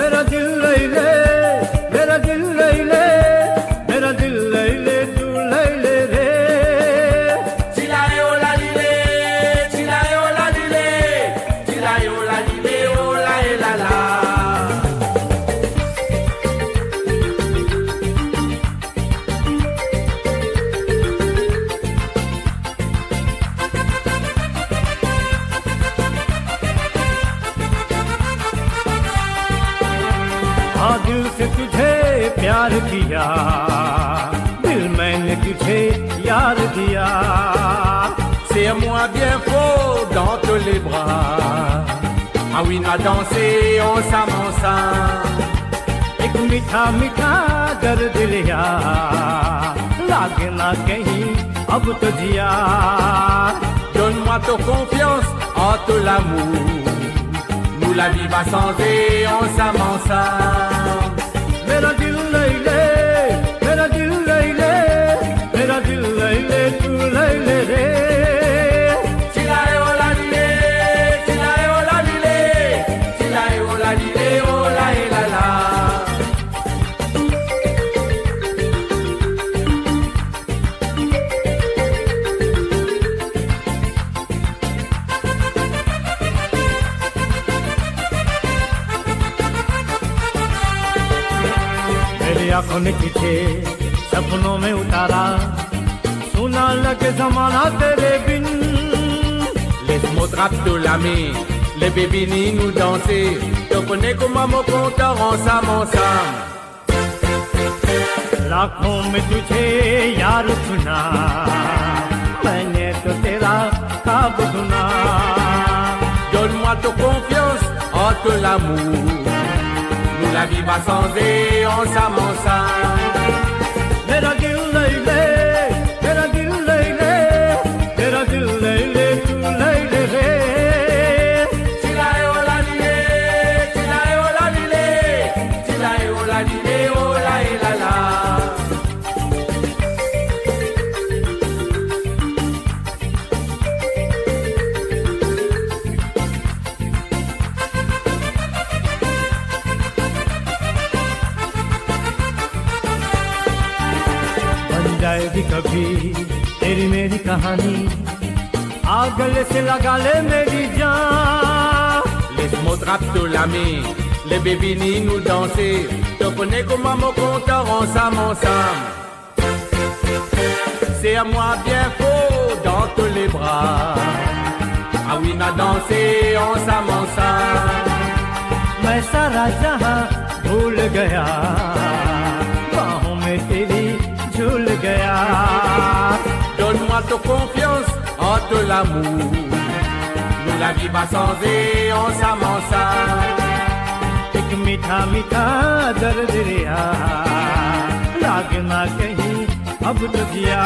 मेरा दिल ले ले, मेरा दिल ले ले, मेरा दिल ले ले, तू ले ले रे। Chilae o la lile, chilae o la lile, chilae o la lile, o la e la la. हाँ दिल से तुझे प्यार किया, दिल मैंने तुझे यार दिया। Serre-moi bien fort dans tous les bras. Ah oui, on a dansé ensemble, ensemble. एक मीठा मीठा दर्द लिया, लागे ना कहीं अब तो जिया। Donne-moi ta confiance, en tout l'amour. Nous la vie va changer ensemble, ensemble. मेरा दिल ले ले, मेरा दिल ले ले, मेरा दिल ले ले, तू ले ले रे। Chilae o la lile, chilae o la lile, chilae o la lile, o la e la la. मेरी आंखों ने तुझे सपनों में उतारा, सुना लगे जमाना तेरे बिन। Laisse-moi attraper la main, les bébés ni nous danser. Tu connais comment mon compte ensemble, ensemble. लाखों में तुझे यार चुना, मैंने तो तेरा ख्वाब सुना। Donne-moi ta confiance, en tout l'amour. Nous la vie va changer ensemble, ensemble. मेरा दिल ले ले, मेरा दिल ले ले, मेरा दिल ले ले, तू ले ले रे। Chilae o la lile, chilae o la lile, chilae o la lile, o la e la la. बन जाएगी कभी तेरी मेरी कहानी, आ गले से लगा ले मेरी जान। Laisse-moi attraper la main, les bébés ni nous danser. Tu connais comment mon compte ensemble, ensemble. C'est à moi bien fort dans tous les bras. Ah oui, on a dansé ensemble, ensemble. मैं सारा जहां भूल गया, बाहों में तेरी झूल गया। Donne-moi ta confiance, en tout l'amour. Nous la vie va changer ensemble, ensemble. एक मीठा मीठा दर्द रिया, लागना कहीं अब तो जिया।